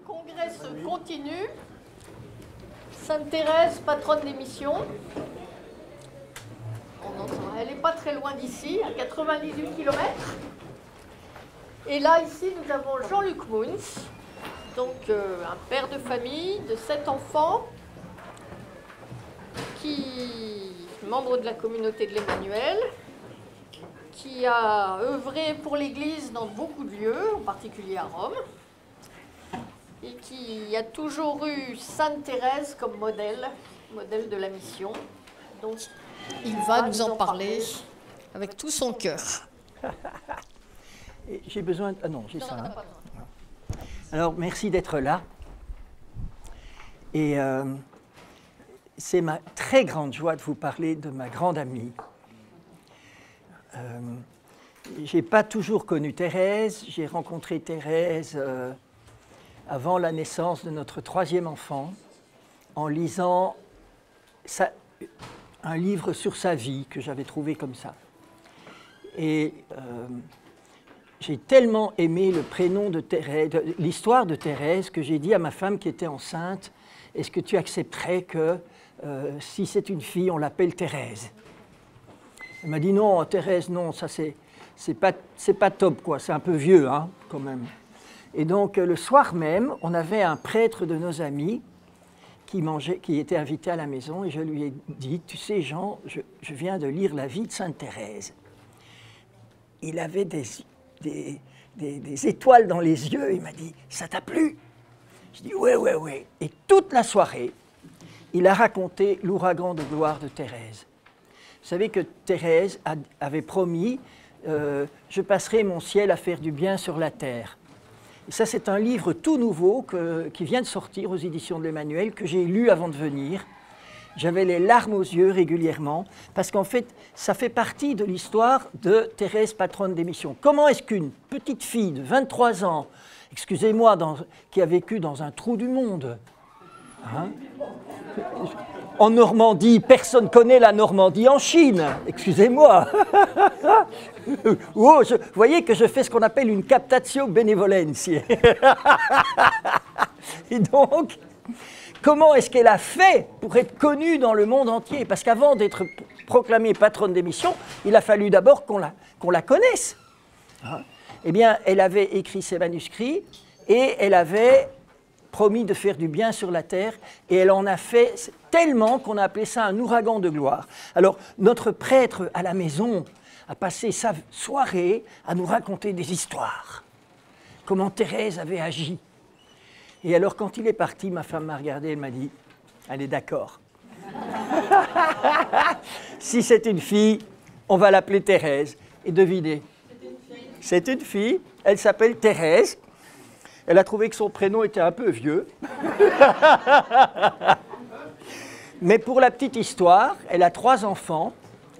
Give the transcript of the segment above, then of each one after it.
congrès se continue. Sainte Thérèse, patronne des missions. Elle n'est pas très loin d'ici, à 98 km. Et là, ici, nous avons Jean-Luc Mouns, donc un père de famille de 7 enfants, membre de la communauté de l'Emmanuel, qui a œuvré pour l'Église dans beaucoup de lieux, en particulier à Rome, et qui a toujours eu Sainte Thérèse comme modèle de la mission. Donc, il va nous en parler avec tout son cœur. J'ai besoin... Ah non, j'ai ça. Hein. Alors, merci d'être là. Et c'est ma très grande joie de vous parler de ma grande amie. Je n'ai pas toujours connu Thérèse. J'ai rencontré Thérèse avant la naissance de notre 3e enfant, en lisant un livre sur sa vie que j'avais trouvé comme ça. Et j'ai tellement aimé le prénom de Thérèse, l'histoire de Thérèse, que j'ai dit à ma femme qui était enceinte, est-ce que tu accepterais que si c'est une fille, on l'appelle Thérèse? Elle m'a dit non, Thérèse, non, ça c'est pas top, quoi, c'est un peu vieux, hein, quand même. Et donc le soir même, on avait un prêtre de nos amis qui était invité à la maison, et je lui ai dit, tu sais Jean, je viens de lire la vie de Sainte Thérèse. Il avait des étoiles dans les yeux, il m'a dit, ça t'a plu? Je dis, oui. Et toute la soirée, il a raconté l'ouragan de gloire de Thérèse. Vous savez que Thérèse avait promis, je passerai mon ciel à faire du bien sur la terre. Et ça, c'est un livre tout nouveau qui vient de sortir aux éditions de l'Emmanuel, que j'ai lu avant de venir. J'avais les larmes aux yeux régulièrement, parce qu'en fait, ça fait partie de l'histoire de Thérèse, patronne des missions. Comment est-ce qu'une petite fille de 23 ans, excusez-moi, qui a vécu dans un trou du monde, hein, en Normandie, personne ne connaît la Normandie en Chine, excusez-moi. Oh, vous voyez que je fais ce qu'on appelle une captatio benevolentiae. Et donc, comment est-ce qu'elle a fait pour être connue dans le monde entier? Parce qu'avant d'être proclamée patronne des missions, il a fallu d'abord qu'on la connaisse. Eh bien, elle avait écrit ses manuscrits et elle avait promis de faire du bien sur la terre, et elle en a fait tellement qu'on a appelé ça un ouragan de gloire. Alors, notre prêtre à la maison a passé sa soirée à nous raconter des histoires, comment Thérèse avait agi. Et alors, quand il est parti, ma femme m'a regardé, elle m'a dit, elle est d'accord. Si c'est une fille, on va l'appeler Thérèse. Et devinez, c'est une fille, elle s'appelle Thérèse. Elle a trouvé que son prénom était un peu vieux. Mais pour la petite histoire, elle a 3 enfants,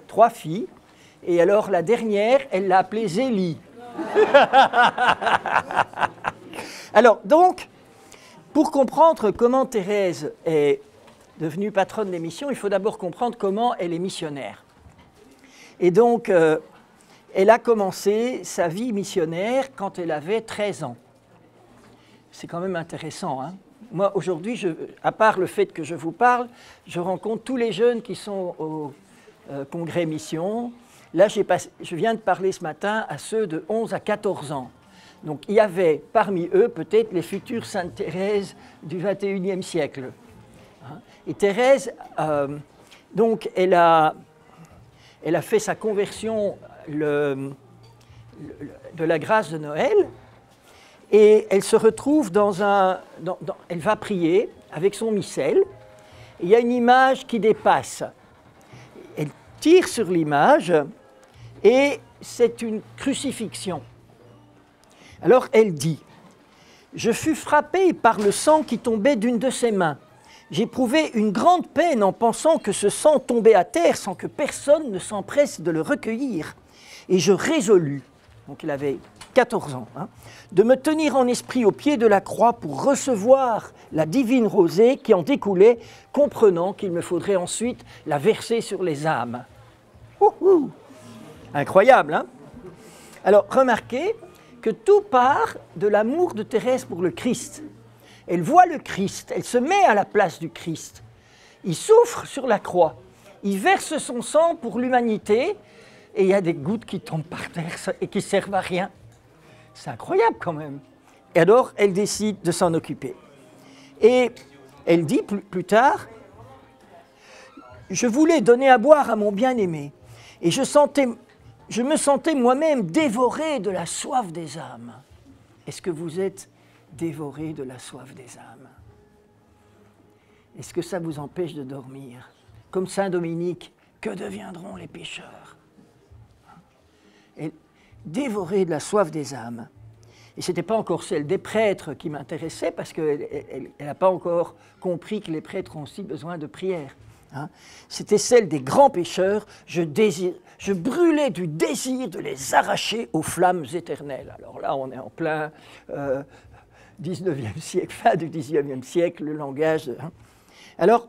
3 filles. Et alors la dernière, elle l'a appelée Zélie. Alors donc, pour comprendre comment Thérèse est devenue patronne des missions, il faut d'abord comprendre comment elle est missionnaire. Et donc, elle a commencé sa vie missionnaire quand elle avait 13 ans. C'est quand même intéressant, hein? Moi, aujourd'hui, à part le fait que je vous parle, je rencontre tous les jeunes qui sont au congrès mission. Là, je viens de parler ce matin à ceux de 11 à 14 ans. Donc, il y avait parmi eux peut-être les futures Sainte Thérèse du XXIe siècle. Et Thérèse, donc, elle a fait sa conversion de la grâce de Noël. Et elle se retrouve elle va prier avec son missel. Et il y a une image qui dépasse. Elle tire sur l'image et c'est une crucifixion. Alors elle dit, « Je fus frappée par le sang qui tombait d'une de ses mains. J'éprouvais une grande peine en pensant que ce sang tombait à terre sans que personne ne s'empresse de le recueillir. Et je résolus, donc il avait 14 ans, hein, de me tenir en esprit au pied de la croix pour recevoir la divine rosée qui en découlait, comprenant qu'il me faudrait ensuite la verser sur les âmes. » Incroyable, hein? Alors, remarquez que tout part de l'amour de Thérèse pour le Christ. elle voit le Christ, elle se met à la place du Christ. Il souffre sur la croix, il verse son sang pour l'humanité, et il y a des gouttes qui tombent par terre et qui ne servent à rien. C'est incroyable quand même. Et alors, elle décide de s'en occuper. Et elle dit plus tard, « Je voulais donner à boire à mon bien-aimé, et je me sentais moi-même dévoré de la soif des âmes. » Est-ce que vous êtes dévoré de la soif des âmes? Est-ce que ça vous empêche de dormir? Comme Saint Dominique, que deviendront les pécheurs? Et dévoré de la soif des âmes. Et ce n'était pas encore celle des prêtres qui m'intéressait, parce qu'elle n'a pas encore compris que les prêtres ont aussi besoin de prière. Hein. C'était celle des grands pécheurs. Je brûlais du désir de les arracher aux flammes éternelles. Alors là, on est en plein 19e siècle, fin du 19e siècle, le langage. Hein. Alors,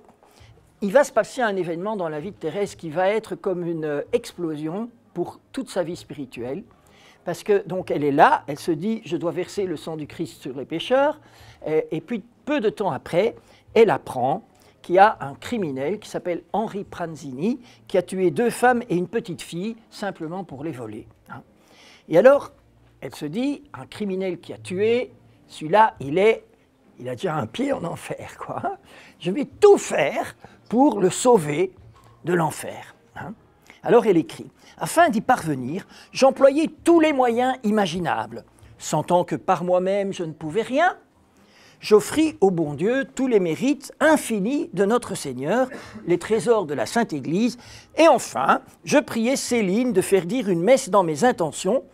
il va se passer un événement dans la vie de Thérèse qui va être comme une explosion pour toute sa vie spirituelle. Parce que, donc, elle est là, elle se dit, je dois verser le sang du Christ sur les pécheurs, et puis, peu de temps après, elle apprend qu'il y a un criminel qui s'appelle Henri Pranzini, qui a tué 2 femmes et une petite fille, simplement pour les voler. Hein. Et alors, elle se dit, un criminel qui a tué, celui-là, il a déjà un pied en enfer, quoi. Hein. Je vais tout faire pour le sauver de l'enfer. Hein. Alors elle écrit, « Afin d'y parvenir, j'employais tous les moyens imaginables. Sentant que par moi-même je ne pouvais rien, j'offris au bon Dieu tous les mérites infinis de notre Seigneur, les trésors de la Sainte Église, et enfin, je priais Céline de faire dire une messe dans mes intentions,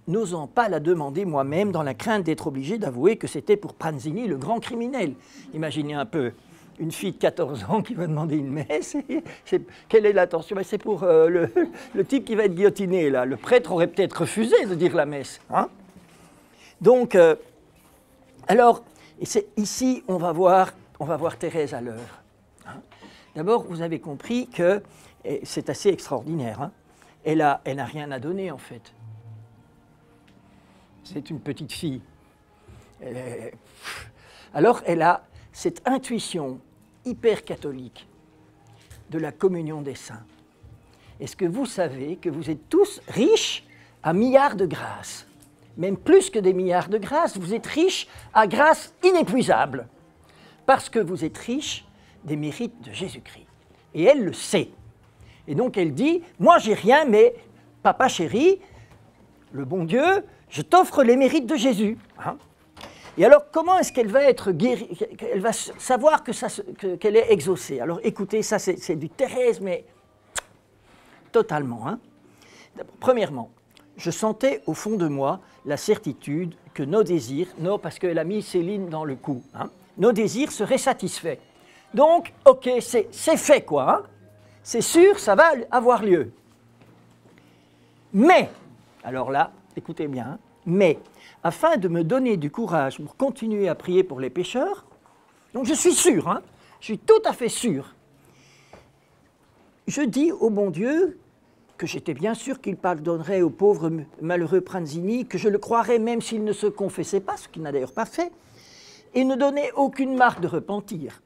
n'osant pas la demander moi-même dans la crainte d'être obligé d'avouer que c'était pour Pranzini le grand criminel. » Imaginez un peu. Une fille de 14 ans qui va demander une messe, quelle est l'intention? C'est pour le type qui va être guillotiné, là. Le prêtre aurait peut-être refusé de dire la messe. Hein. Donc, alors, ici, on va voir Thérèse à l'œuvre. Hein. D'abord, vous avez compris que c'est assez extraordinaire. Hein. Elle n'a rien à donner, en fait. C'est une petite fille. Alors, elle a cette intuition hyper catholique de la communion des saints. Est-ce que vous savez que vous êtes tous riches à milliards de grâces? Même plus que des milliards de grâces, vous êtes riches à grâces inépuisables, parce que vous êtes riches des mérites de Jésus-Christ. Et elle le sait. Et donc elle dit, moi j'ai rien, mais papa chéri, le bon Dieu, je t'offre les mérites de Jésus. Hein. Et alors, comment est-ce qu'elle va être guérie? Elle va savoir qu'elle est exaucée. Alors, écoutez, ça, c'est du Thérèse, mais totalement. Hein. Premièrement, je sentais au fond de moi la certitude que nos désirs, parce qu'elle a mis Céline dans le coup, hein, nos désirs seraient satisfaits. Donc, ok, c'est fait, quoi. Hein. C'est sûr, ça va avoir lieu. Mais, alors là, écoutez bien, hein, mais, afin de me donner du courage pour continuer à prier pour les pécheurs, donc je suis sûr, hein, je suis tout à fait sûr, je dis au bon Dieu que j'étais bien sûr qu'il pardonnerait au pauvre malheureux Pranzini, que je le croirais même s'il ne se confessait pas, ce qu'il n'a d'ailleurs pas fait, et ne donnait aucune marque de repentir,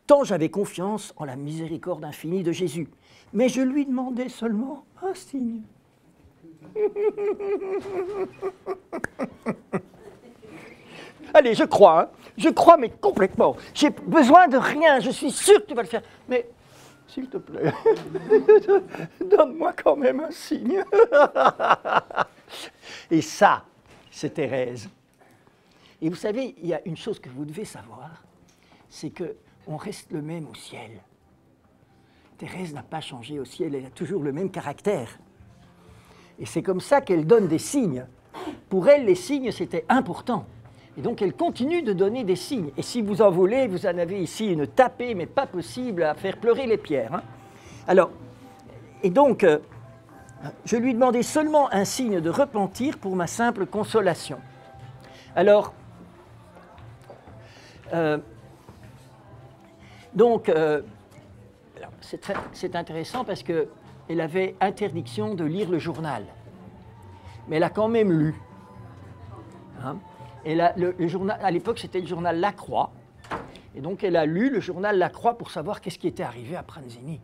tant j'avais confiance en la miséricorde infinie de Jésus. Mais je lui demandais seulement un signe. Allez, je crois, mais complètement. J'ai besoin de rien, je suis sûr que tu vas le faire. Mais, s'il te plaît, donne-moi quand même un signe. Et ça, c'est Thérèse. Et vous savez, il y a une chose que vous devez savoir, c'est qu'on reste le même au ciel. Thérèse n'a pas changé au ciel, elle a toujours le même caractère. Et c'est comme ça qu'elle donne des signes. Pour elle, les signes, c'était important. Et donc, elle continue de donner des signes. Et si vous en voulez, vous en avez ici une tapée, mais pas possible, à faire pleurer les pierres. Hein. Alors, et donc, je lui demandais seulement un signe de repentir pour ma simple consolation. Alors, c'est intéressant parce qu'elle avait interdiction de lire le journal. Mais elle a quand même lu. Hein. le journal, à l'époque, c'était le journal La Croix. Et donc, elle a lu le journal La Croix pour savoir qu'est-ce qui était arrivé à Pranzini.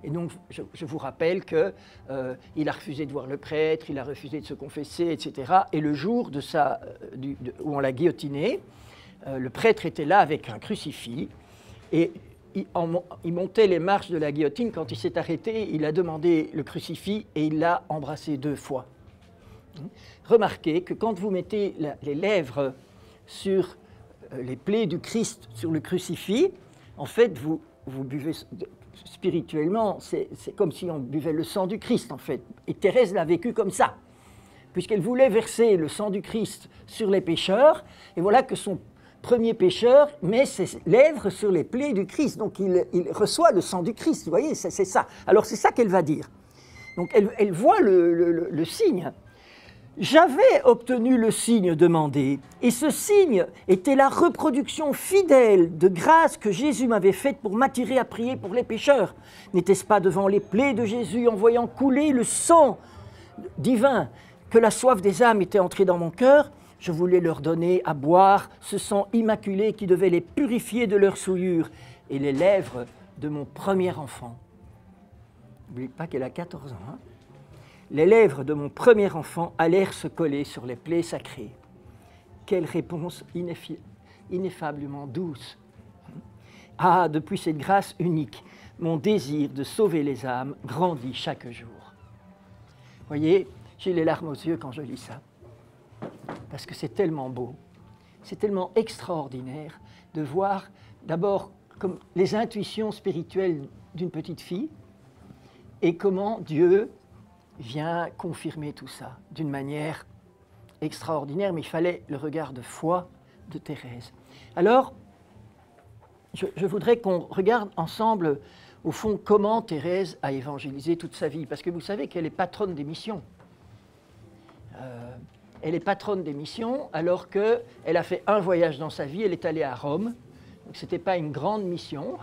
Et donc, je vous rappelle qu'il a refusé de voir le prêtre, il a refusé de se confesser, etc. Et le jour où on l'a guillotiné, le prêtre était là avec un crucifix. Et il montait les marches de la guillotine. Quand il s'est arrêté, il a demandé le crucifix et il l'a embrassé 2 fois. Remarquez que quand vous mettez les lèvres sur les plaies du Christ sur le crucifix, en fait, vous buvez spirituellement, c'est comme si on buvait le sang du Christ, en fait. Et Thérèse l'a vécu comme ça, puisqu'elle voulait verser le sang du Christ sur les pécheurs, et voilà que son premier pécheur met ses lèvres sur les plaies du Christ, donc il reçoit le sang du Christ, vous voyez, c'est ça. Alors c'est ça qu'elle va dire. Donc elle voit le signe. J'avais obtenu le signe demandé, et ce signe était la reproduction fidèle de grâce que Jésus m'avait faite pour m'attirer à prier pour les pécheurs. N'était-ce pas devant les plaies de Jésus, en voyant couler le sang divin, que la soif des âmes était entrée dans mon cœur? Je voulais leur donner à boire ce sang immaculé qui devait les purifier de leurs souillures, et les lèvres de mon premier enfant. N'oubliez pas qu'elle a 14 ans, hein? Les lèvres de mon premier enfant allèrent se coller sur les plaies sacrées. Quelle réponse ineffablement douce! Ah, depuis cette grâce unique, mon désir de sauver les âmes grandit chaque jour. Vous voyez, j'ai les larmes aux yeux quand je lis ça. Parce que c'est tellement beau, c'est tellement extraordinaire de voir d'abord comme les intuitions spirituelles d'une petite fille et comment Dieu vient confirmer tout ça d'une manière extraordinaire, mais il fallait le regard de foi de Thérèse. Alors, je voudrais qu'on regarde ensemble, au fond, comment Thérèse a évangélisé toute sa vie, parce que vous savez qu'elle est patronne des missions. Elle est patronne des missions, alors qu'elle a fait un voyage dans sa vie, elle est allée à Rome, donc ce n'était pas une grande mission.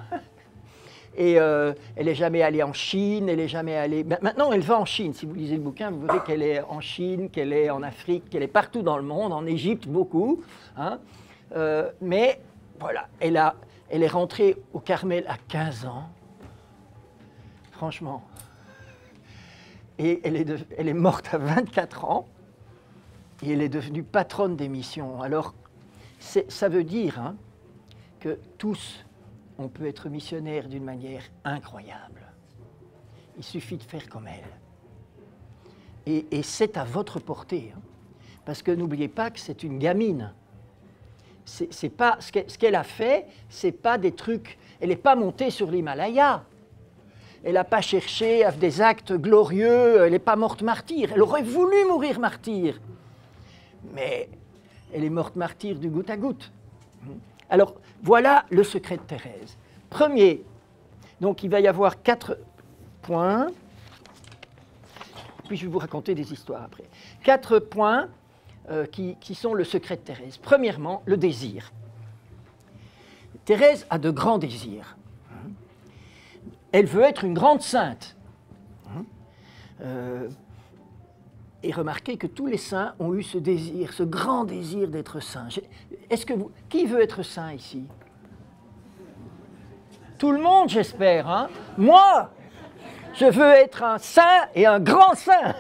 Et elle n'est jamais allée en Chine, elle n'est jamais allée... Maintenant, elle va en Chine. Si vous lisez le bouquin, vous verrez qu'elle est en Chine, qu'elle est en Afrique, qu'elle est partout dans le monde, en Égypte, beaucoup. Hein. Mais voilà, elle est rentrée au Carmel à 15 ans. Franchement. Et elle est morte à 24 ans. Et elle est devenue patronne des missions. Alors, ça veut dire hein, que tous... on peut être missionnaire d'une manière incroyable. Il suffit de faire comme elle. Et c'est à votre portée. Hein, parce que n'oubliez pas que c'est une gamine. C'est pas, ce qu'elle a fait, ce n'est pas des trucs... Elle n'est pas montée sur l'Himalaya. Elle n'a pas cherché à des actes glorieux. Elle n'est pas morte martyre. Elle aurait voulu mourir martyre. Mais elle est morte martyre du goutte à goutte. Alors, voilà le secret de Thérèse. Premier, donc il va y avoir 4 points, puis je vais vous raconter des histoires après. 4 points qui sont le secret de Thérèse. Premièrement, le désir. Thérèse a de grands désirs. Elle veut être une grande sainte. Et remarquez que tous les saints ont eu ce désir, ce grand désir d'être saint. Qui veut être saint ici? Tout le monde, j'espère. Hein? Moi, je veux être un saint et un grand saint.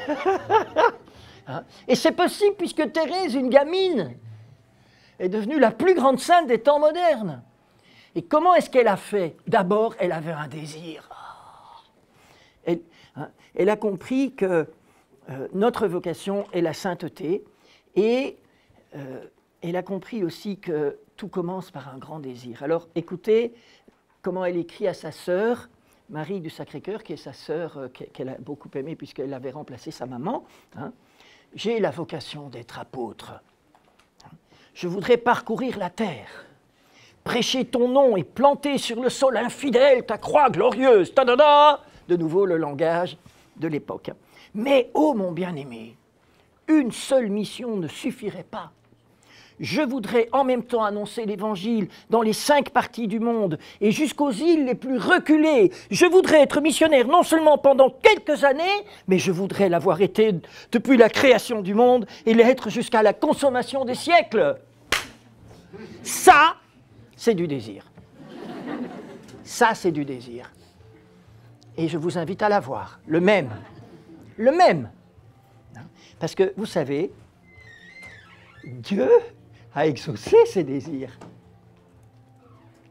Hein? Et c'est possible puisque Thérèse, une gamine, est devenue la plus grande sainte des temps modernes. Et comment est-ce qu'elle a fait? D'abord, elle avait un désir. Elle a compris que notre vocation est la sainteté et elle a compris aussi que tout commence par un grand désir. Alors écoutez comment elle écrit à sa sœur, Marie du Sacré-Cœur, qui est sa sœur qu'elle a beaucoup aimée puisqu'elle avait remplacé sa maman. Hein. J'ai la vocation d'être apôtre. Je voudrais parcourir la terre, prêcher ton nom et planter sur le sol infidèle ta croix glorieuse. Ta-da-da ! De nouveau le langage de l'époque. Mais, ô mon bien-aimé, une seule mission ne suffirait pas. je voudrais en même temps annoncer l'Évangile dans les 5 parties du monde et jusqu'aux îles les plus reculées. Je voudrais être missionnaire non seulement pendant quelques années, mais je voudrais l'avoir été depuis la création du monde et l'être jusqu'à la consommation des siècles. Ça, c'est du désir. Ça, c'est du désir. Et je vous invite à l'avoir, le même. Le même. Parce que, vous savez, Dieu a exaucé ses désirs.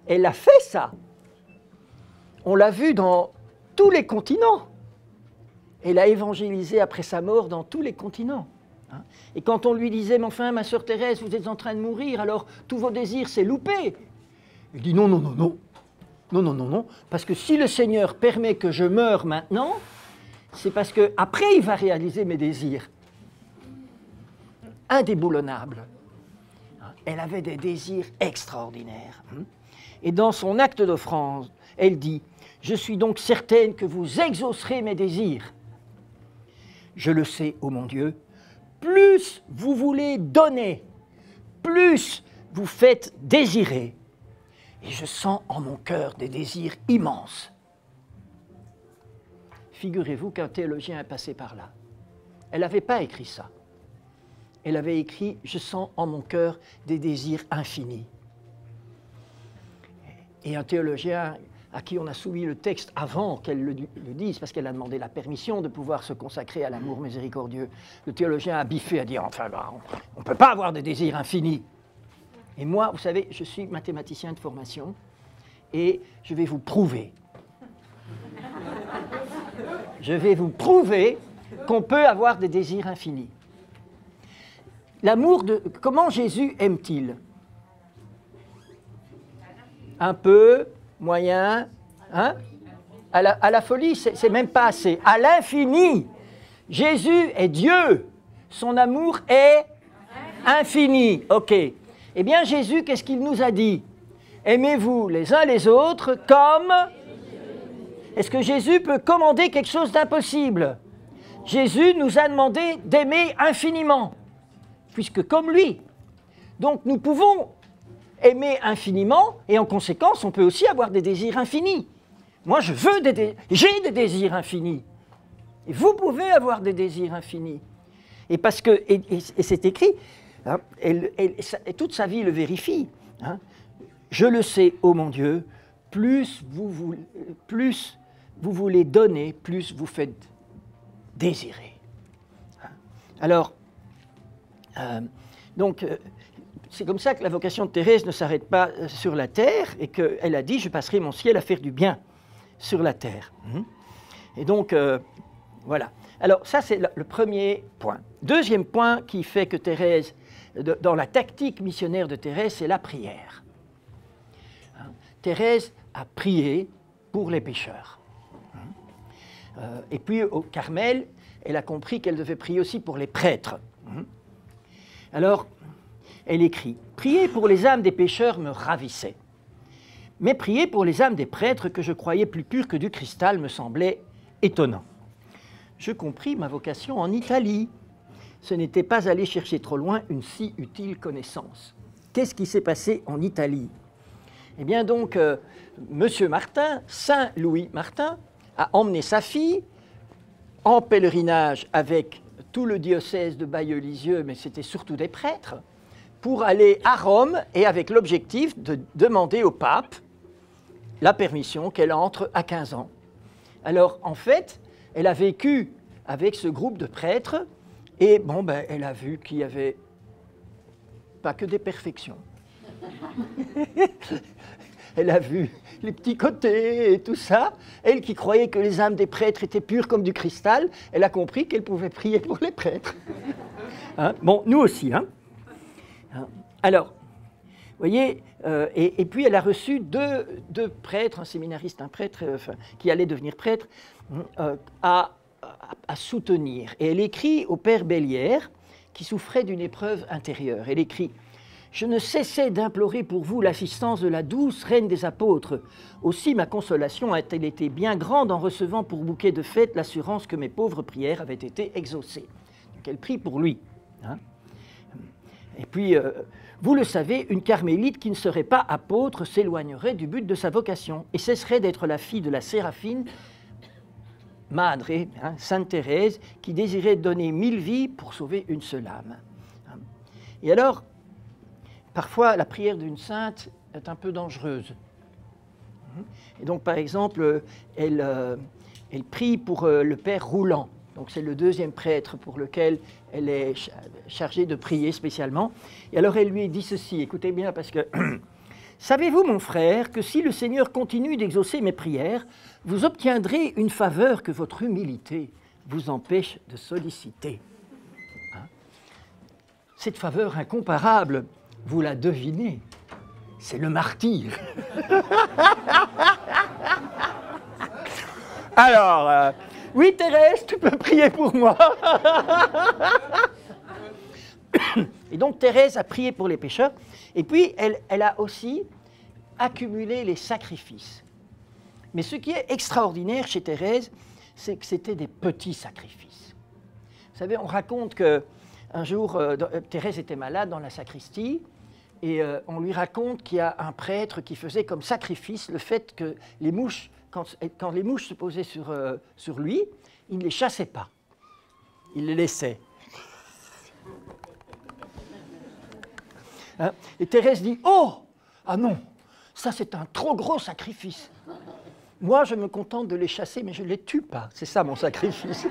Elle a fait ça. On l'a vu dans tous les continents. Elle a évangélisé après sa mort dans tous les continents. Et quand on lui disait, mais enfin, ma sœur Thérèse, vous êtes en train de mourir, alors tous vos désirs, c'est loupé. Il dit, non, non, non, non. Non, non, non, non. Parce que si le Seigneur permet que je meure maintenant, c'est parce qu'après, il va réaliser mes désirs. Indéboulonnables. Elle avait des désirs extraordinaires. Et dans son acte d'offrande, elle dit, « Je suis donc certaine que vous exaucerez mes désirs. Je le sais, ô mon Dieu, plus vous voulez donner, plus vous faites désirer. Et je sens en mon cœur des désirs immenses. » Figurez-vous qu'un théologien est passé par là. Elle n'avait pas écrit ça. Elle avait écrit « Je sens en mon cœur des désirs infinis ». Et un théologien à qui on a soumis le texte avant qu'elle le dise, parce qu'elle a demandé la permission de pouvoir se consacrer à l'amour miséricordieux, le théologien a biffé, a dit « Enfin, on ne peut pas avoir des désirs infinis ». Et moi, vous savez, je suis mathématicien de formation et je vais vous prouver. Je vais vous prouver qu'on peut avoir des désirs infinis. L'amour de... Comment Jésus aime-t-il? Un peu, moyen, hein? À la folie, c'est même pas assez. À l'infini. Jésus est Dieu. Son amour est infini. OK. Eh bien, Jésus, qu'est-ce qu'il nous a dit? Aimez-vous les uns les autres comme... Est-ce que Jésus peut commander quelque chose d'impossible? Jésus nous a demandé d'aimer infiniment, puisque comme lui. Donc nous pouvons aimer infiniment, et en conséquence, on peut aussi avoir des désirs infinis. Moi, j'ai des désirs infinis. Et vous pouvez avoir des désirs infinis. Et parce que, et c'est écrit, hein, toute sa vie le vérifie. Hein. Je le sais, ô mon Dieu, plus vous voulez donner, plus vous faites désirer. Hein. Alors, c'est comme ça que la vocation de Thérèse ne s'arrête pas sur la terre et qu'elle a dit « Je passerai mon ciel à faire du bien sur la terre ». Et donc, voilà. Alors, ça, c'est le premier point. Deuxième point qui fait que Thérèse, dans la tactique missionnaire de Thérèse, c'est la prière. Thérèse a prié pour les pécheurs. Et puis, au Carmel, elle a compris qu'elle devait prier aussi pour les prêtres. Alors, elle écrit « Prier pour les âmes des pécheurs me ravissait. Mais prier pour les âmes des prêtres que je croyais plus pures que du cristal me semblait étonnant. Je compris ma vocation en Italie. Ce n'était pas aller chercher trop loin une si utile connaissance. » Qu'est-ce qui s'est passé en Italie? Eh bien donc, Monsieur Martin, Saint Louis Martin, a emmené sa fille en pèlerinage avec tout le diocèse de Bayeux-Lisieux, mais c'était surtout des prêtres, pour aller à Rome et avec l'objectif de demander au pape la permission qu'elle entre à 15 ans. Alors, en fait, elle a vécu avec ce groupe de prêtres et, elle a vu qu'il n'y avait pas que des perfections. Elle a vu les petits côtés et tout ça. Elle qui croyait que les âmes des prêtres étaient pures comme du cristal, elle a compris qu'elle pouvait prier pour les prêtres. Hein? Bon, nous aussi. Hein? Alors, vous voyez, et puis elle a reçu deux prêtres, un séminariste, un prêtre, qui allait devenir prêtre, à soutenir. Et elle écrit au père Bellière, qui souffrait d'une épreuve intérieure. Elle écrit « Je ne cessais d'implorer pour vous l'assistance de la douce reine des apôtres. Aussi ma consolation a-t-elle été bien grande en recevant pour bouquet de fête l'assurance que mes pauvres prières avaient été exaucées. » Donc elle prie pour lui. Hein. Et puis, vous le savez, une carmélite qui ne serait pas apôtre s'éloignerait du but de sa vocation et cesserait d'être la fille de la Séraphine, Madre, hein, Sainte Thérèse, qui désirait donner 1000 vies pour sauver une seule âme. Et alors, parfois, la prière d'une sainte est un peu dangereuse. Et donc, par exemple, elle prie pour le père Roulant. Donc, c'est le deuxième prêtre pour lequel elle est chargée de prier spécialement. Et alors, elle lui dit ceci, écoutez bien, parce que « Savez-vous, mon frère, que si le Seigneur continue d'exaucer mes prières, vous obtiendrez une faveur que votre humilité vous empêche de solliciter. Hein? Cette faveur incomparable, vous la devinez, c'est le martyre. » Alors, oui Thérèse, tu peux prier pour moi. Et donc Thérèse a prié pour les pécheurs, et puis elle a aussi accumulé les sacrifices. Mais ce qui est extraordinaire chez Thérèse, c'est que c'était des petits sacrifices. Vous savez, on raconte qu'un jour, Thérèse était malade dans la sacristie, et on lui raconte qu'il y a un prêtre qui faisait comme sacrifice le fait que les mouches, quand les mouches se posaient sur lui, il ne les chassait pas, il les laissait. Hein? Et Thérèse dit « Oh, ah non, ça c'est un trop gros sacrifice. Moi je me contente de les chasser, mais je ne les tue pas, c'est ça mon sacrifice. »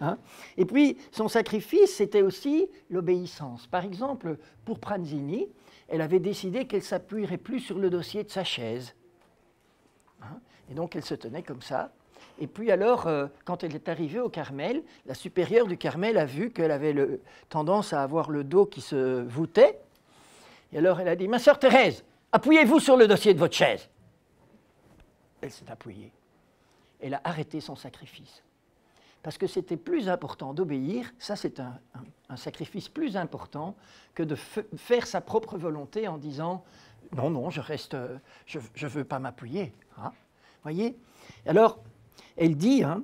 Hein? Et puis son sacrifice, c'était aussi l'obéissance. Par exemple, pour Pranzini, elle avait décidé qu'elle ne s'appuierait plus sur le dossier de sa chaise. Hein? Et donc elle se tenait comme ça. Et puis alors, quand elle est arrivée au Carmel, la supérieure du Carmel a vu qu'elle avait tendance à avoir le dos qui se voûtait. Et alors elle a dit « Ma sœur Thérèse, appuyez-vous sur le dossier de votre chaise. » Elle s'est appuyée. Elle a arrêté son sacrifice. Parce que c'était plus important d'obéir, ça c'est un sacrifice plus important que de faire sa propre volonté en disant « Non, non, je reste, je ne veux pas m'appuyer. Hein. » Voyez? Alors, elle dit, hein,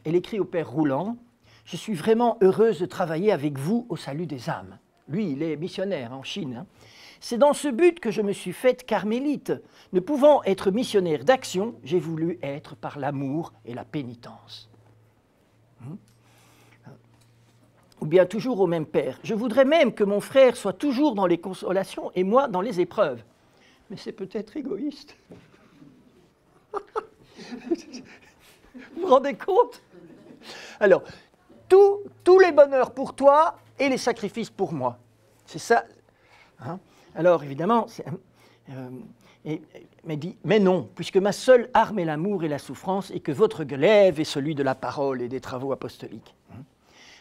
elle écrit au père Roulant, « Je suis vraiment heureuse de travailler avec vous au salut des âmes. » Lui, il est missionnaire en Chine. Hein. « C'est dans ce but que je me suis faite carmélite. Ne pouvant être missionnaire d'action, j'ai voulu être par l'amour et la pénitence. » Ou bien toujours au même père. « Je voudrais même que mon frère soit toujours dans les consolations et moi dans les épreuves. » Mais c'est peut-être égoïste. Vous vous rendez compte? Alors, tous les bonheurs pour toi et les sacrifices pour moi. C'est ça. Hein? Alors, évidemment, mais non, puisque ma seule arme est l'amour et la souffrance, et que votre glaive est celui de la parole et des travaux apostoliques.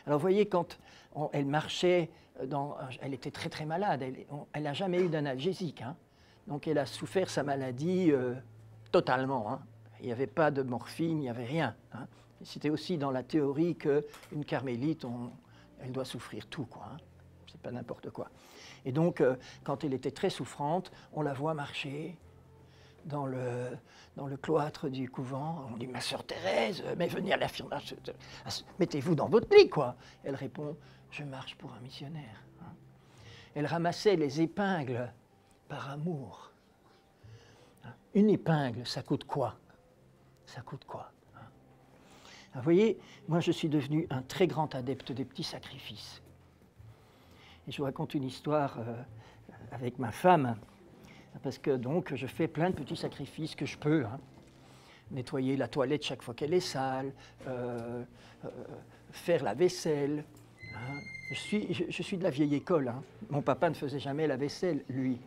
Alors, vous voyez, quand elle marchait, elle était très très malade, elle n'a jamais eu d'analgésique. Hein? Donc, elle a souffert sa maladie totalement. Hein? Il n'y avait pas de morphine, il n'y avait rien. Hein? C'était aussi dans la théorie qu'une carmélite, elle doit souffrir tout, quoi. Hein? C'est pas n'importe quoi. Et donc, quand elle était très souffrante, on la voit marcher dans le cloître du couvent. On dit « Ma sœur Thérèse, mais venez à l'affirmation, mettez-vous dans votre lit, quoi. » Elle répond « Je marche pour un missionnaire. Hein. » Elle ramassait les épingles par amour. Une épingle, ça coûte quoi? Ça coûte quoi? Hein? Vous voyez, moi je suis devenu un très grand adepte des petits sacrifices. Et je vous raconte une histoire avec ma femme, parce que donc je fais plein de petits sacrifices que je peux. Hein. Nettoyer la toilette chaque fois qu'elle est sale, faire la vaisselle. Hein. Je suis de la vieille école. Hein. Mon papa ne faisait jamais la vaisselle, lui.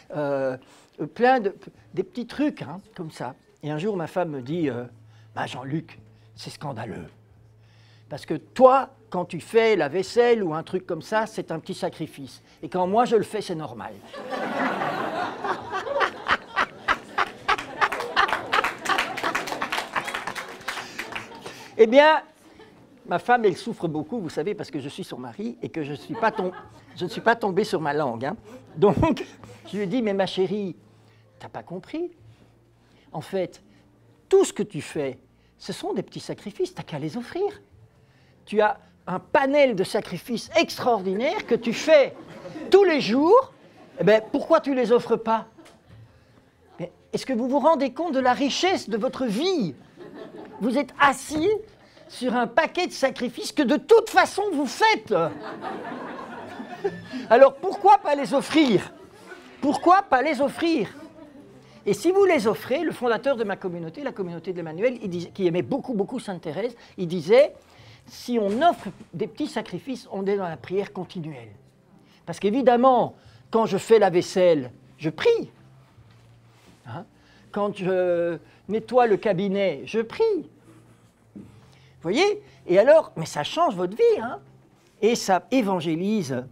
Des petits trucs, hein, comme ça. Et un jour, ma femme me dit bah, « Jean-Luc, c'est scandaleux. Parce que toi, quand tu fais la vaisselle ou un truc comme ça, c'est un petit sacrifice. Et quand moi, je le fais, c'est normal. » Eh bien, ma femme, elle souffre beaucoup, vous savez, parce que je suis son mari et que je ne suis pas tombé sur ma langue. Hein. Donc, je lui ai dit, mais ma chérie, t'as pas compris? En fait, tout ce que tu fais, ce sont des petits sacrifices, t'as qu'à les offrir. Tu as un panel de sacrifices extraordinaires que tu fais tous les jours, eh bien, pourquoi tu ne les offres pas? Est-ce que vous vous rendez compte de la richesse de votre vie? Vous êtes assis sur un paquet de sacrifices que de toute façon vous faites. Alors pourquoi pas les offrir? Pourquoi pas les offrir? Et si vous les offrez, le fondateur de ma communauté, la communauté de l'Emmanuel, qui aimait beaucoup Sainte Thérèse, il disait, si on offre des petits sacrifices, on est dans la prière continuelle. Parce qu'évidemment, quand je fais la vaisselle, je prie. Hein? Quand je nettoie le cabinet, je prie. Vous voyez? Et alors, mais ça change votre vie, hein? Et ça évangélise.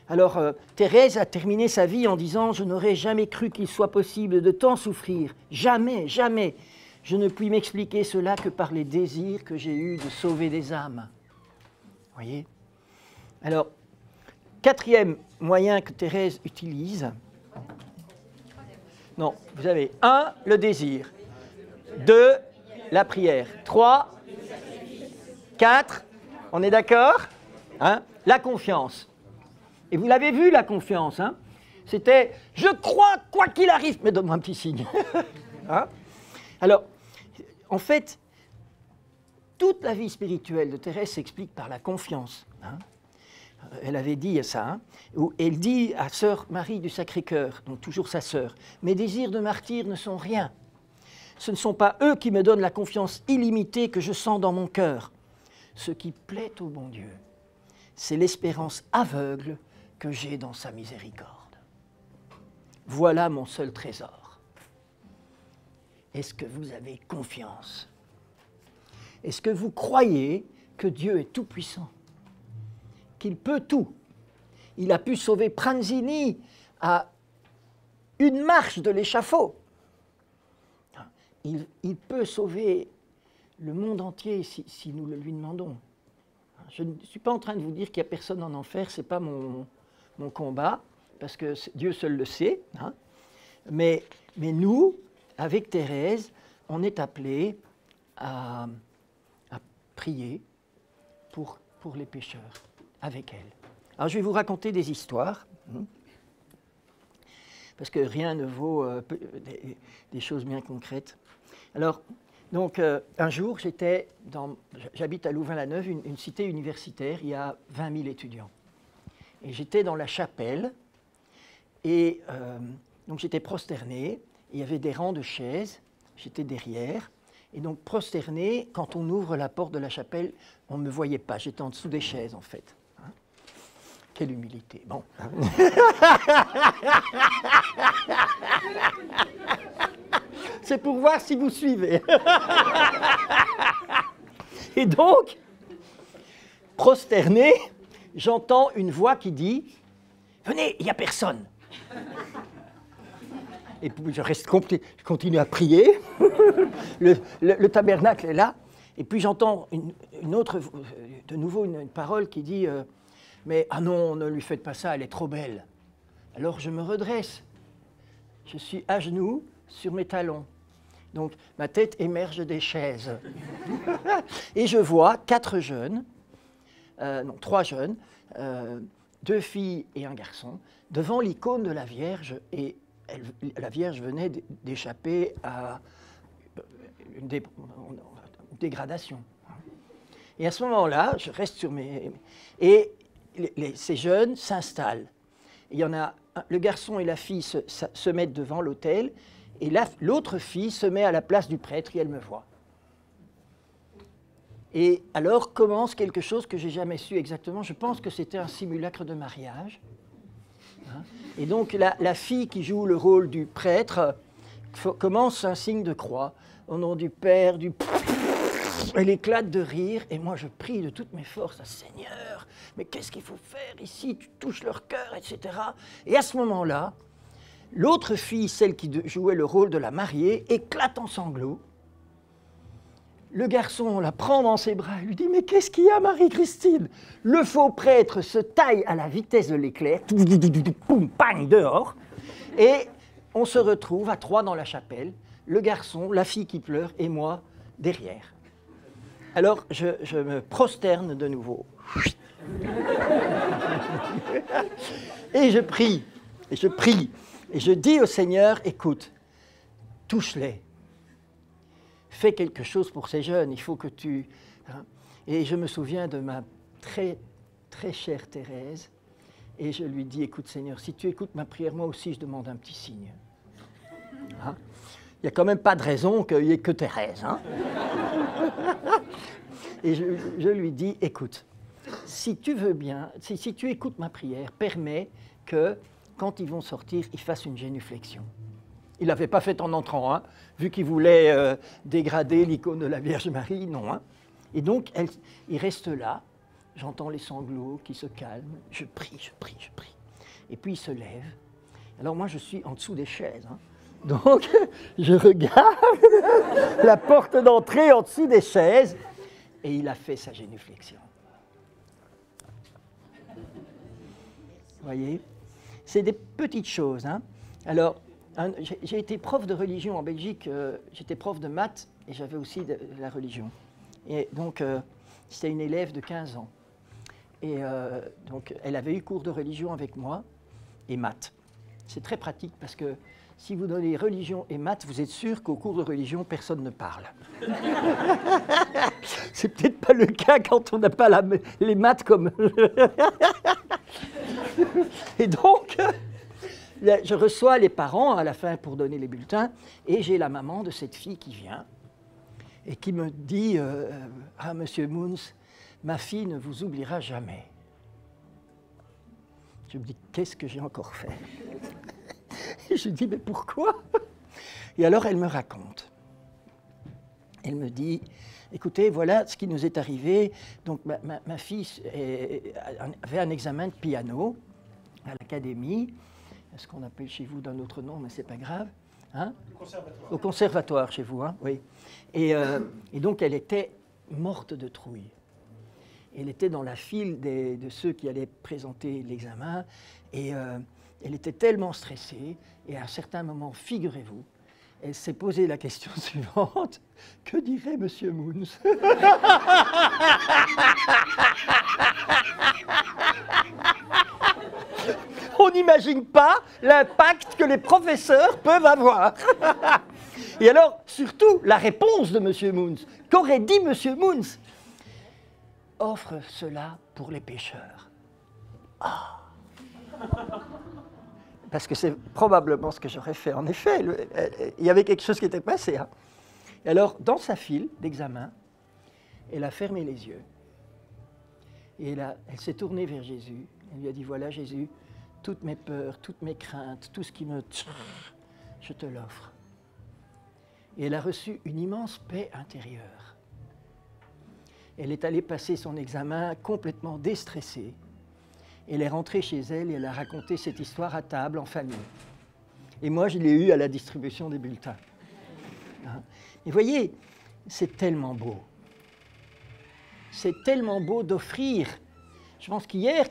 Alors, Thérèse a terminé sa vie en disant « Je n'aurais jamais cru qu'il soit possible de tant souffrir. Jamais, jamais. Je ne puis m'expliquer cela que par les désirs que j'ai eus de sauver des âmes. » Vous voyez? Alors, quatrième moyen que Thérèse utilise. Non, vous avez 1, le désir. 2, la prière. 3, 4, on est d'accord? Hein? La confiance. Et vous l'avez vu, la confiance, hein? C'était « je crois quoi qu'il arrive ». Mais donne-moi un petit signe. Hein? Alors, en fait, toute la vie spirituelle de Thérèse s'explique par la confiance. Hein? Elle avait dit ça, hein, où elle dit à sœur Marie du Sacré-Cœur, donc toujours sa sœur, « Mes désirs de martyr ne sont rien. Ce ne sont pas eux qui me donnent la confiance illimitée que je sens dans mon cœur. Ce qui plaît au bon Dieu, c'est l'espérance aveugle que j'ai dans sa miséricorde. Voilà mon seul trésor. Est-ce que vous avez confiance? Est-ce que vous croyez que Dieu est tout-puissant? Qu'il peut tout? Il a pu sauver Pranzini à une marche de l'échafaud. Il peut sauver le monde entier si nous le lui demandons. Je ne suis pas en train de vous dire qu'il n'y a personne en enfer, ce n'est pas mon combat, parce que Dieu seul le sait. Hein. Mais nous, avec Thérèse, on est appelés à prier pour les pécheurs, avec elle. Alors je vais vous raconter des histoires, parce que rien ne vaut des choses bien concrètes. Alors, donc, un jour, j'habite à Louvain-la-Neuve, une cité universitaire, il y a 20 000 étudiants. Et j'étais dans la chapelle, et donc j'étais prosterné, il y avait des rangs de chaises, j'étais derrière, et donc prosterné, quand on ouvre la porte de la chapelle, on ne me voyait pas, j'étais en dessous des chaises en fait. Hein? Quelle humilité, bon. C'est pour voir si vous suivez. Et donc, prosterné, j'entends une voix qui dit « Venez, il n'y a personne !» Et puis je continue à prier, le tabernacle est là, et puis j'entends de nouveau une parole qui dit « Mais ah non, ne lui faites pas ça, elle est trop belle !» Alors je me redresse, je suis à genoux sur mes talons. Donc, ma tête émerge des chaises. Et je vois 3 jeunes, 2 filles et un garçon, devant l'icône de la Vierge. Et la Vierge venait d'échapper à une dégradation. Et à ce moment-là, je reste sur mes... Et ces jeunes s'installent. Il y en a le garçon et la fille se mettent devant l'autel, et l'autre fille se met à la place du prêtre et elle me voit. Et alors commence quelque chose que je n'ai jamais su exactement. Je pense que c'était un simulacre de mariage. Hein? Et donc la fille qui joue le rôle du prêtre commence un signe de croix. Au nom du Père, du... Elle éclate de rire et moi je prie de toutes mes forces, Seigneur, mais qu'est-ce qu'il faut faire ici? Tu touches leur cœur, etc. Et à ce moment-là, l'autre fille, celle qui jouait le rôle de la mariée, éclate en sanglots. Le garçon la prend dans ses bras et lui dit « Mais qu'est-ce qu'il y a, Marie-Christine ?» Le faux prêtre se taille à la vitesse de l'éclair, poum, bang, dehors, et on se retrouve à 3 dans la chapelle, le garçon, la fille qui pleure et moi derrière. Alors, je me prosterne de nouveau. Et je prie, et je prie, et je dis au Seigneur, écoute, touche-les. Fais quelque chose pour ces jeunes, il faut que tu... Hein. Et je me souviens de ma très, très chère Thérèse, et je lui dis, écoute Seigneur, si tu écoutes ma prière, moi aussi je demande un petit signe. Hein. Il n'y a quand même pas de raison qu'il n'y ait que Thérèse. Hein. Et je lui dis, écoute, si tu veux bien, si tu écoutes ma prière, permets que, quand ils vont sortir, ils fassent une génuflexion. Il ne l'avait pas fait en entrant, hein, vu qu'il voulait dégrader l'icône de la Vierge Marie, non. Hein. Et donc, il reste là, j'entends les sanglots qui se calment, je prie, je prie, je prie. Et puis il se lève. Alors moi, je suis en dessous des chaises. Hein. Donc, je regarde la porte d'entrée en dessous des chaises, et il a fait sa génuflexion. Vous voyez, c'est des petites choses. Hein. Alors, j'ai été prof de religion en Belgique, j'étais prof de maths et j'avais aussi de la religion. Et donc, c'était une élève de 15 ans. Et donc, elle avait eu cours de religion avec moi et maths. C'est très pratique parce que si vous donnez religion et maths, vous êtes sûr qu'au cours de religion, personne ne parle. C'est peut-être pas le cas quand on n'a pas les maths comme... Et donc, je reçois les parents à la fin pour donner les bulletins, et j'ai la maman de cette fille qui vient et qui me dit « Ah, monsieur Moons, ma fille ne vous oubliera jamais. » Je me dis « Qu'est-ce que j'ai encore fait ?» Et je dis « Mais pourquoi ?» Et alors elle me raconte. Elle me dit « Écoutez, voilà ce qui nous est arrivé. Donc ma fille avait un examen de piano à l'académie, ce qu'on appelle chez vous d'un autre nom, mais c'est pas grave. Hein? Au conservatoire chez vous, hein? Oui. Et donc elle était morte de trouille. Elle était dans la file de ceux qui allaient présenter l'examen, et elle était tellement stressée, et à un certain moment, figurez-vous, elle s'est posé la question suivante, que dirait Monsieur Moons? On n'imagine pas l'impact que les professeurs peuvent avoir. Et alors, surtout, la réponse de M. Moons. Qu'aurait dit M. Moons? Offre cela pour les pécheurs. Ah. Parce que c'est probablement ce que j'aurais fait. En effet, il y avait quelque chose qui était passé. Hein. Et alors, dans sa file d'examen, elle a fermé les yeux. Et elle s'est tournée vers Jésus. Elle lui a dit, voilà Jésus, toutes mes peurs, toutes mes craintes, tout ce qui me... je te l'offre. Et elle a reçu une immense paix intérieure. Elle est allée passer son examen complètement déstressée. Elle est rentrée chez elle et elle a raconté cette histoire à table, en famille. Et moi, je l'ai eue à la distribution des bulletins. Hein? Et voyez, c'est tellement beau. C'est tellement beau d'offrir. Je pense qu'hier,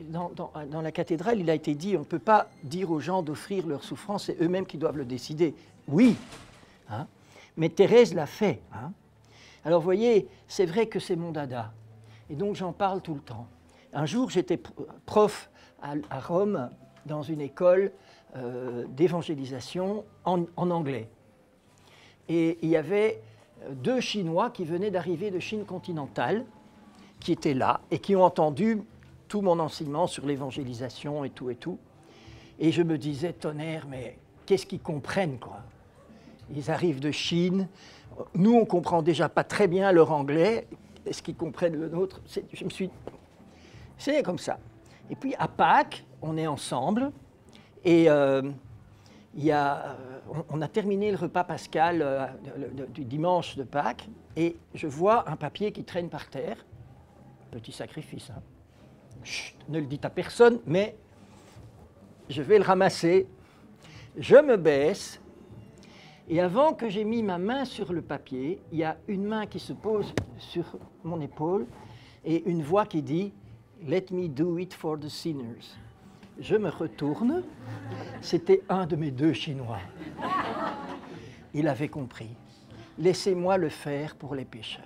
dans la cathédrale, il a été dit, on ne peut pas dire aux gens d'offrir leur souffrance, c'est eux-mêmes qui doivent le décider. Oui, hein? Mais Thérèse l'a fait. Hein? Alors vous voyez, c'est vrai que c'est mon dada. Et donc j'en parle tout le temps. Un jour, j'étais prof à Rome, dans une école d'évangélisation en anglais. Et il y avait 2 Chinois qui venaient d'arriver de Chine continentale, qui étaient là et qui ont entendu tout mon enseignement sur l'évangélisation et tout et tout. Et je me disais, tonnerre, mais qu'est-ce qu'ils comprennent, quoi? Ils arrivent de Chine, nous on ne comprend déjà pas très bien leur anglais, est-ce qu'ils comprennent le nôtre? C'est comme ça. Et puis à Pâques, on est ensemble, et on a terminé le repas pascal du dimanche de Pâques, et je vois un papier qui traîne par terre. Petit sacrifice, hein. Chut, ne le dites à personne, mais je vais le ramasser. Je me baisse, et avant que j'ai mis ma main sur le papier, il y a une main qui se pose sur mon épaule, et une voix qui dit « Let me do it for the sinners ». Je me retourne, c'était un de mes 2 Chinois. Il avait compris. Laissez-moi le faire pour les pécheurs.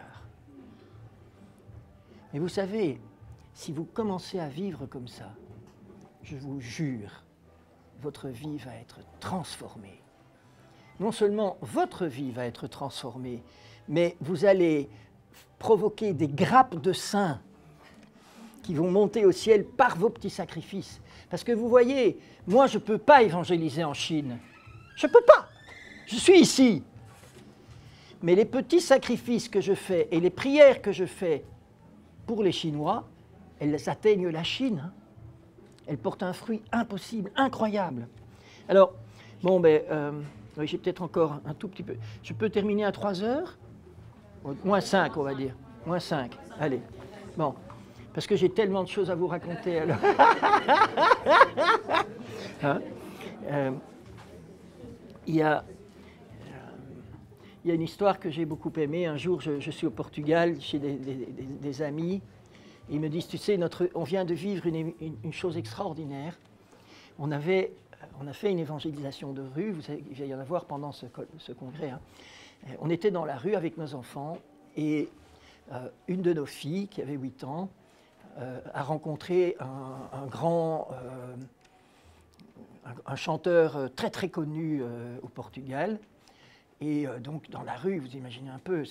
Mais vous savez, si vous commencez à vivre comme ça, je vous jure, votre vie va être transformée. Non seulement votre vie va être transformée, mais vous allez provoquer des grappes de saints qui vont monter au ciel par vos petits sacrifices. Parce que vous voyez, moi je ne peux pas évangéliser en Chine. Je ne peux pas. Je suis ici. Mais les petits sacrifices que je fais et les prières que je fais pour les Chinois, elles atteignent la Chine. Hein. Elles portent un fruit impossible, incroyable. Alors, bon, oui, j'ai peut-être encore un tout petit peu. Je peux terminer à 3 heures ? Moins 5, on va dire. Moins 5. Allez. Bon. Parce que j'ai tellement de choses à vous raconter. Alors. Hein? Il y a une histoire que j'ai beaucoup aimée. Un jour, je suis au Portugal chez des amis. Ils me disent, tu sais, on vient de vivre une chose extraordinaire. On a fait une évangélisation de rue. Vous savez, il va y en avoir pendant ce congrès. Hein. On était dans la rue avec nos enfants et une de nos filles, qui avait 8 ans, a rencontré un chanteur très très connu au Portugal. Et donc dans la rue, vous imaginez un peu,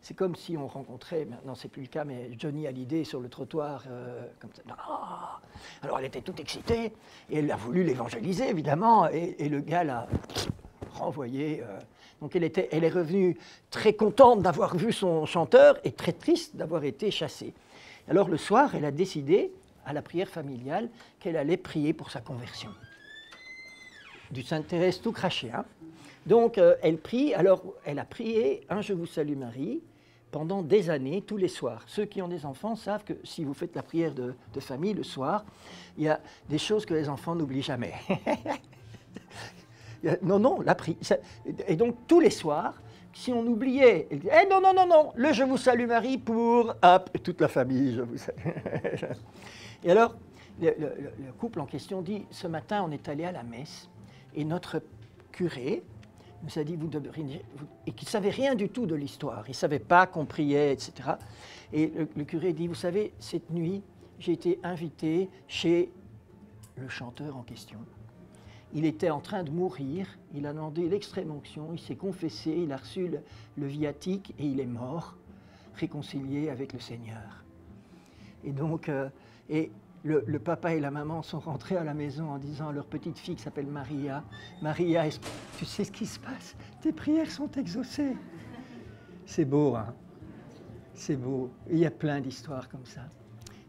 c'est comme si on rencontrait, maintenant c'est plus le cas, mais Johnny Hallyday sur le trottoir, comme ça. Ah, alors elle était toute excitée, et elle a voulu l'évangéliser évidemment, et le gars l'a renvoyé. Donc elle est revenue très contente d'avoir vu son chanteur, et très triste d'avoir été chassée. Alors le soir, elle a décidé, à la prière familiale, qu'elle allait prier pour sa conversion. Du Sainte-Thérèse tout craché, hein. Donc, elle prie. Alors, elle a prié un « Je vous salue Marie » pendant des années, tous les soirs. Ceux qui ont des enfants savent que si vous faites la prière de famille le soir, il y a des choses que les enfants n'oublient jamais. Non, la prière. Et donc, tous les soirs, si on oubliait, elle dit « non, le « Je vous salue Marie » pour hop, toute la famille, je vous salue. Et alors, le couple en question dit « Ce matin, on est allé à la messe et notre curé nous a dit, et qui ne savait rien du tout de l'histoire, il ne savait pas qu'on priait, etc. Et le curé dit, vous savez, cette nuit, j'ai été invité chez le chanteur en question. Il était en train de mourir, il a demandé l'extrême-onction, il s'est confessé, il a reçu le viatique et il est mort, réconcilié avec le Seigneur. Et donc, le papa et la maman sont rentrés à la maison en disant à leur petite fille qui s'appelle Maria, « Maria, tu sais ce qui se passe? Tes prières sont exaucées. » C'est beau, hein? C'est beau. Il y a plein d'histoires comme ça.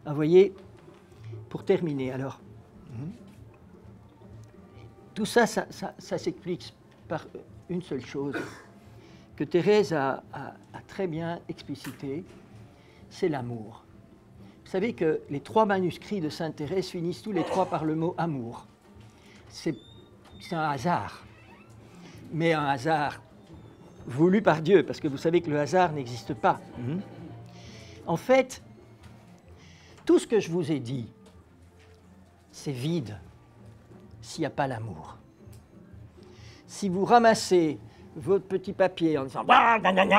Ah, vous voyez, pour terminer, alors, tout ça s'explique par une seule chose que Thérèse a très bien explicité, c'est l'amour. Vous savez que les 3 manuscrits de Sainte Thérèse finissent tous les 3 par le mot « amour ». C'est un hasard, mais un hasard voulu par Dieu, parce que vous savez que le hasard n'existe pas. En fait, tout ce que je vous ai dit, c'est vide s'il n'y a pas l'amour. Si vous ramassez votre petit papier en disant «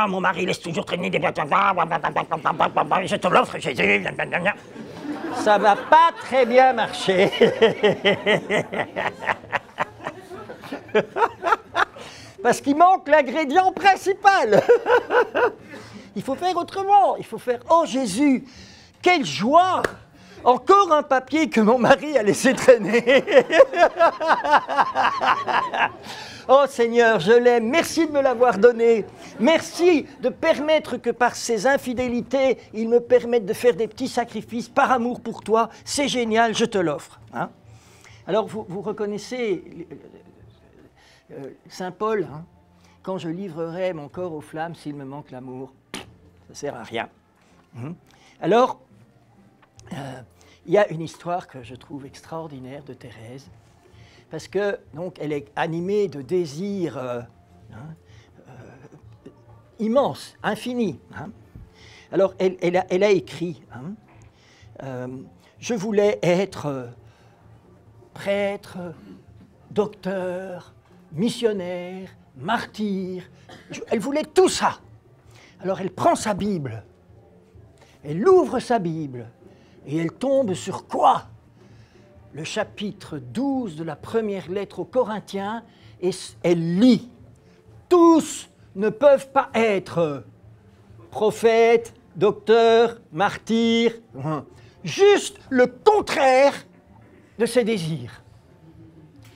Mon mari laisse toujours traîner des boîtes, je te l'offre, Jésus. » Ça ne va pas très bien marcher. Parce qu'il manque l'ingrédient principal. Il faut faire autrement. Il faut faire « Oh Jésus, quelle joie! Encore un papier que mon mari a laissé traîner. » Oh Seigneur, je l'aime, merci de me l'avoir donné. Merci de permettre que par ces infidélités, il me permette de faire des petits sacrifices par amour pour toi. C'est génial, je te l'offre. Hein? Alors vous reconnaissez Saint Paul, hein? Quand je livrerai mon corps aux flammes s'il me manque l'amour, ça ne sert à rien. Alors, il y a une histoire que je trouve extraordinaire de Thérèse. Parce que donc elle est animée de désirs immenses, infinis. Hein. Alors elle a écrit je voulais être prêtre, docteur, missionnaire, martyr. Elle voulait tout ça. Alors elle prend sa Bible, Elle ouvre sa Bible et elle tombe sur quoi? Le chapitre 12 de la première lettre aux Corinthiens, et elle lit « Tous ne peuvent pas être prophètes, docteurs, martyrs, juste le contraire de ses désirs. »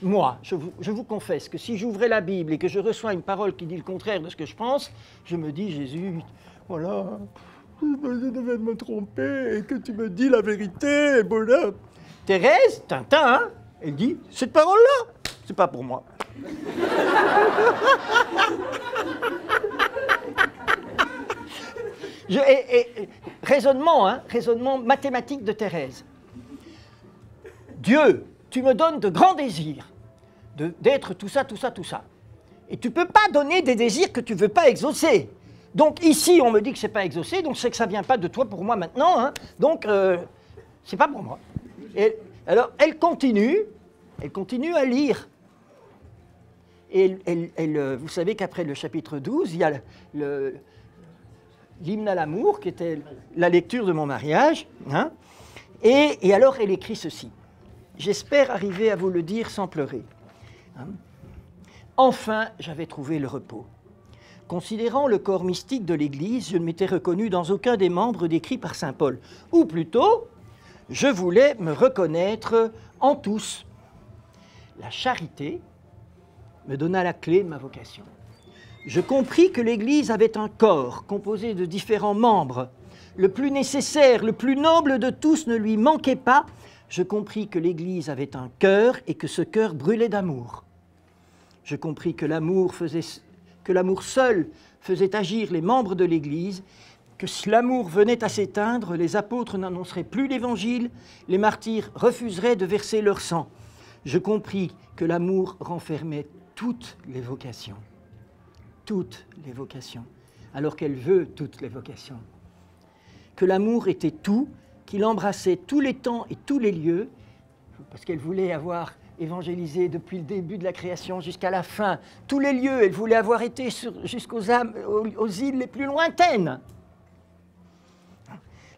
Moi, je vous confesse que si j'ouvrais la Bible et que je reçois une parole qui dit le contraire de ce que je pense, je me dis, Jésus, voilà, je devais me tromper et que tu me dis la vérité, et voilà. Thérèse, Tintin, hein, elle dit, cette parole-là, c'est pas pour moi. Raisonnement mathématique de Thérèse. Dieu, tu me donnes de grands désirs, d'être tout ça, tout ça, tout ça. Et tu ne peux pas donner des désirs que tu ne veux pas exaucer. Donc ici, on me dit que ce n'est pas exaucé, donc c'est que ça ne vient pas de toi pour moi maintenant, hein, donc c'est pas pour moi. Et, alors, elle continue à lire. Et vous savez qu'après le chapitre 12, il y a l'hymne à l'amour, qui était la lecture de mon mariage. Hein, et alors, elle écrit ceci. J'espère arriver à vous le dire sans pleurer. Hein. Enfin, j'avais trouvé le repos. Considérant le corps mystique de l'Église, je ne m'étais reconnu dans aucun des membres décrits par saint Paul. Ou plutôt, je voulais me reconnaître en tous. La charité me donna la clé de ma vocation. Je compris que l'Église avait un corps composé de différents membres. Le plus nécessaire, le plus noble de tous ne lui manquait pas. Je compris que l'Église avait un cœur et que ce cœur brûlait d'amour. Je compris que l'amour seul faisait agir les membres de l'Église, que si l'amour venait à s'éteindre, les apôtres n'annonceraient plus l'Évangile, les martyrs refuseraient de verser leur sang. Je compris que l'amour renfermait toutes les vocations, alors qu'elle veut toutes les vocations. Que l'amour était tout, qu'il embrassait tous les temps et tous les lieux, parce qu'elle voulait avoir évangélisé depuis le début de la création jusqu'à la fin, tous les lieux, elle voulait avoir été jusqu'aux îles les plus lointaines.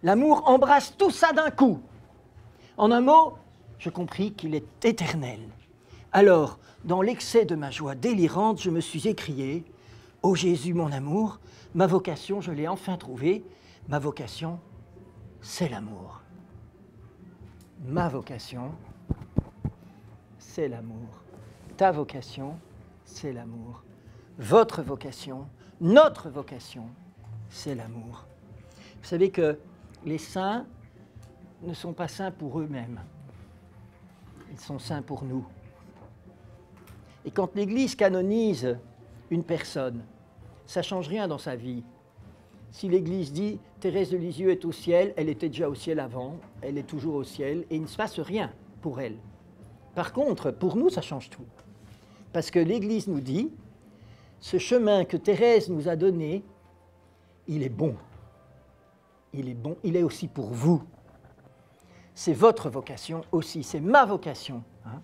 L'amour embrasse tout ça d'un coup. En un mot, je compris qu'il est éternel. Alors, dans l'excès de ma joie délirante, je me suis écrié « Ô Jésus, mon amour, ma vocation, je l'ai enfin trouvée. Ma vocation, c'est l'amour. Ma vocation, c'est l'amour. Ta vocation, c'est l'amour. Votre vocation, notre vocation, c'est l'amour. » Vous savez que les saints ne sont pas saints pour eux-mêmes. Ils sont saints pour nous. Et quand l'Église canonise une personne, ça ne change rien dans sa vie. Si l'Église dit « Thérèse de Lisieux est au ciel », elle était déjà au ciel avant, elle est toujours au ciel, et il ne se passe rien pour elle. Par contre, pour nous, ça change tout. Parce que l'Église nous dit « Ce chemin que Thérèse nous a donné, il est bon. Il est bon, il est aussi pour vous. C'est votre vocation aussi, c'est ma vocation. Hein.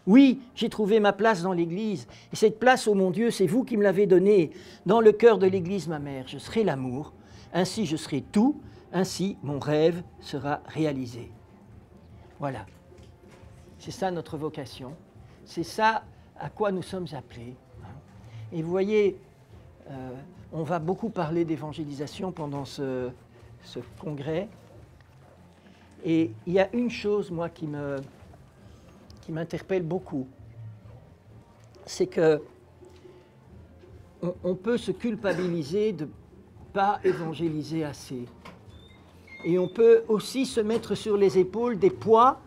Oui, j'ai trouvé ma place dans l'Église, et cette place, ô mon Dieu, c'est vous qui me l'avez donnée. Dans le cœur de l'Église, ma mère, je serai l'amour, ainsi je serai tout, ainsi mon rêve sera réalisé. » Voilà. C'est ça notre vocation, c'est ça à quoi nous sommes appelés. Et vous voyez, on va beaucoup parler d'évangélisation pendant ce congrès, et il y a une chose, moi, qui m'interpelle beaucoup, c'est que on peut se culpabiliser de ne pas évangéliser assez. Et on peut aussi se mettre sur les épaules des poids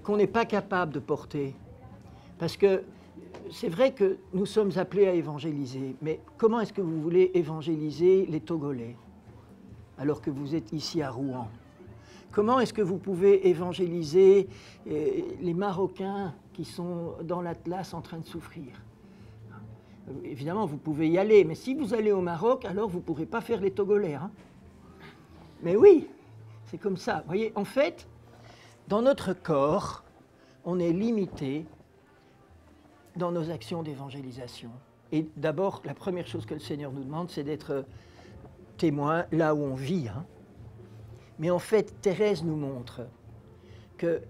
qu'on n'est pas capable de porter. Parce que c'est vrai que nous sommes appelés à évangéliser, mais comment est-ce que vous voulez évangéliser les Togolais alors que vous êtes ici à Rouen? Comment est-ce que vous pouvez évangéliser les Marocains qui sont dans l'Atlas en train de souffrir? Évidemment, vous pouvez y aller, mais si vous allez au Maroc, alors vous ne pourrez pas faire les Togolais. Hein? Mais oui, c'est comme ça. Vous voyez, en fait, dans notre corps, on est limité dans nos actions d'évangélisation. Et d'abord, la première chose que le Seigneur nous demande, c'est d'être témoin là où on vit. Hein. Mais en fait, Thérèse nous montre que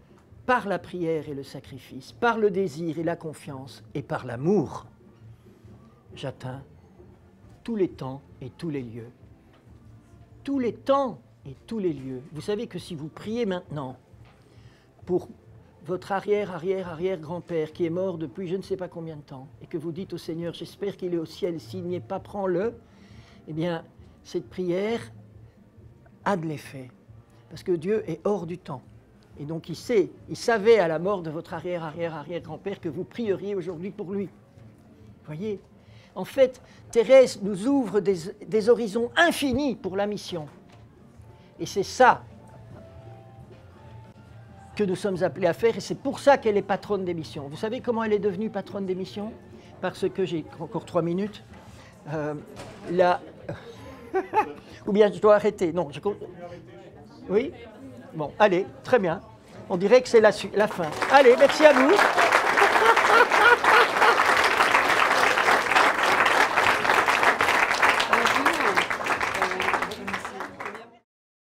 par la prière et le sacrifice, par le désir et la confiance, et par l'amour, j'atteins tous les temps et tous les lieux. Tous les temps et tous les lieux. Vous savez que si vous priez maintenant pour votre arrière-arrière-arrière-grand-père qui est mort depuis je ne sais pas combien de temps, et que vous dites au Seigneur, j'espère qu'il est au ciel, s'il n'y est pas, prends-le, eh bien, cette prière a de l'effet. Parce que Dieu est hors du temps. Et donc il savait à la mort de votre arrière-arrière-arrière-grand-père que vous prieriez aujourd'hui pour lui. Voyez ? En fait, Thérèse nous ouvre des horizons infinis pour la mission. Et c'est ça que nous sommes appelés à faire, et c'est pour ça qu'elle est patronne des missions. Vous savez comment elle est devenue patronne des missions? Parce que j'ai encore 3 minutes. Ou bien je dois arrêter. Non, oui? Bon, allez, très bien. On dirait que c'est la fin. Allez, merci à vous.